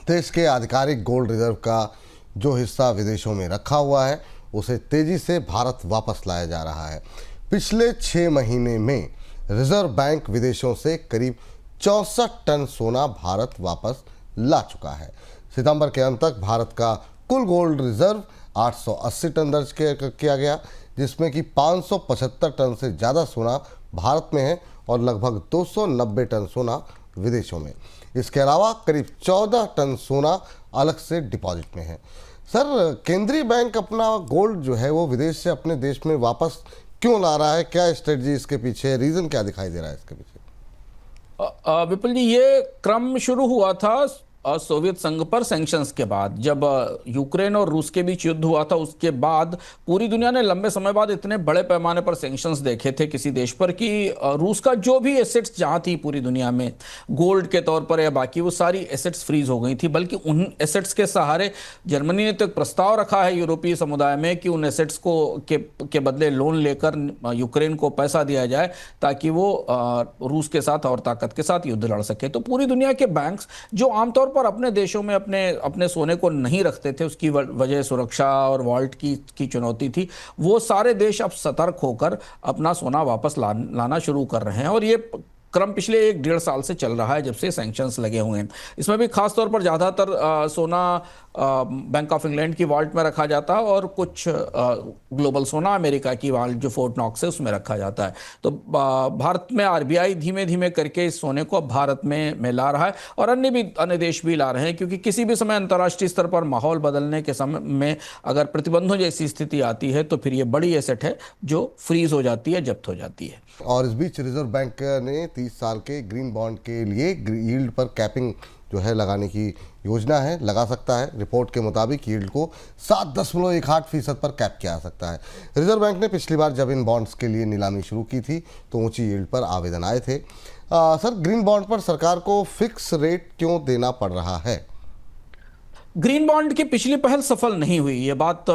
देश के आधिकारिक गोल्ड रिजर्व का जो हिस्सा विदेशों में रखा हुआ है उसे तेजी से भारत वापस लाया जा रहा है। पिछले 6 महीने में रिजर्व बैंक विदेशों से करीब 64 टन सोना भारत वापस ला चुका है। सितंबर के अंत तक भारत का कुल गोल्ड रिजर्व 880 टन दर्ज किया गया, जिसमें कि 575 टन से ज़्यादा सोना भारत में है और लगभग 290 टन सोना विदेशों में। इसके अलावा करीब 14 टन सोना अलग से डिपॉजिट में है। सर, केंद्रीय बैंक अपना गोल्ड जो है वो विदेश से अपने देश में वापस क्यों ला रहा है? क्या स्ट्रेटजी इसके पीछे है? रीज़न क्या दिखाई दे रहा है इसके पीछे? विपुल जी, ये क्रम शुरू हुआ था सोवियत संघ पर सैंक्शंस के बाद। जब यूक्रेन और रूस के बीच युद्ध हुआ था उसके बाद पूरी दुनिया ने लंबे समय बाद इतने बड़े पैमाने पर सैंक्शंस देखे थे किसी देश पर कि रूस का जो भी एसेट्स जहां थी पूरी दुनिया में, गोल्ड के तौर पर या बाकी, वो सारी एसेट्स फ्रीज हो गई थी। बल्कि उन एसेट्स के सहारे जर्मनी ने तो एक प्रस्ताव रखा है यूरोपीय समुदाय में कि उन एसेट्स को के बदले लोन लेकर यूक्रेन को पैसा दिया जाए ताकि वो रूस के साथ और ताकत के साथ युद्ध लड़ सके। तो पूरी दुनिया के बैंक्स जो आमतौर पर अपने देशों में अपने सोने को नहीं रखते थे, उसकी वजह सुरक्षा और वॉल्ट की चुनौती थी, वो सारे देश अब सतर्क होकर अपना सोना वापस लाना शुरू कर रहे हैं। और ये क्रम पिछले 1-1.5 साल से चल रहा है जब से सैंक्शंस लगे हुए हैं। इसमें भी खासतौर पर ज़्यादातर सोना बैंक ऑफ इंग्लैंड की वॉल्ट में रखा जाता है और कुछ ग्लोबल सोना अमेरिका की वॉल्ट जो फोर्ट नॉक्स है उसमें रखा जाता है। तो भारत में आरबीआई धीमे धीमे करके इस सोने को भारत में ला रहा है और अन्य देश भी ला रहे हैं, क्योंकि किसी भी समय अंतर्राष्ट्रीय स्तर पर माहौल बदलने के समय में अगर प्रतिबंधों जैसी स्थिति आती है तो फिर ये बड़ी एसेट है जो फ्रीज हो जाती है, जब्त हो जाती है। और इस बीच रिजर्व बैंक ने 30 साल के ग्रीन बॉन्ड के लिए यील्ड पर कैपिंग जो है लगाने की योजना है, लगा सकता है। रिपोर्ट के मुताबिक यील्ड को 7.18% पर कैप किया जा सकता है। रिजर्व बैंक ने पिछली बार जब इन बॉन्ड्स के लिए नीलामी शुरू की थी तो ऊंची यील्ड पर आवेदन आए थे। सर, ग्रीन बॉन्ड पर सरकार को फिक्स रेट क्यों देना पड़ रहा है? ग्रीन बॉन्ड की पिछली पहल सफल नहीं हुई, ये बात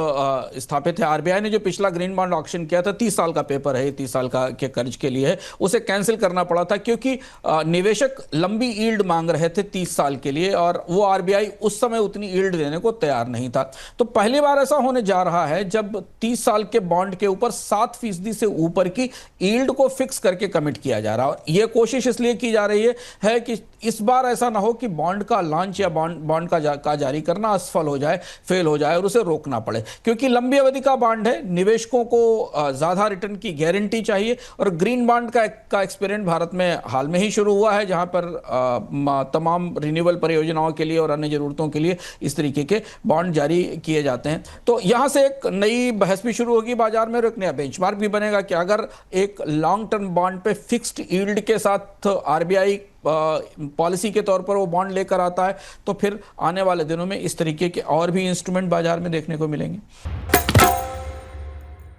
स्थापित है। आरबीआई ने जो पिछला ग्रीन बॉन्ड ऑक्शन किया था, 30 साल का पेपर है, 30 साल का के कर्ज के लिए है, उसे कैंसिल करना पड़ा था क्योंकि निवेशक लंबी यील्ड मांग रहे थे 30 साल के लिए और वो आरबीआई उस समय उतनी यील्ड देने को तैयार नहीं था। तो पहली बार ऐसा होने जा रहा है जब 30 साल के बॉन्ड के ऊपर 7% से ऊपर की यील्ड को फिक्स करके कमिट किया जा रहा है। यह कोशिश इसलिए की जा रही है कि इस बार ऐसा ना हो कि बॉन्ड का लॉन्च या बॉन्ड का जारी करना असफल हो जाए, फेल हो जाए और उसे रोकना पड़े, क्योंकि लंबी अवधि का बॉन्ड है, निवेशकों को ज्यादा रिटर्न की गारंटी चाहिए। और ग्रीन बॉन्ड का एक्सपेरिमेंट भारत में हाल में ही शुरू हुआ है, जहां पर तमाम रिन्यूएबल परियोजनाओं के लिए और अन्य जरूरतों के लिए इस तरीके के बॉन्ड जारी किए जाते हैं। तो यहां से एक नई बहस भी शुरू होगी बाजार में और एक नया बेंचमार्क भी बनेगा कि अगर एक लॉन्ग टर्म बॉन्ड पे फिक्स्ड यील्ड के साथ आरबीआई पॉलिसी के तौर पर वो बॉन्ड लेकर आता है तो फिर आने वाले दिनों में इस तरीके के और भी इंस्ट्रूमेंट बाजार में देखने को मिलेंगे।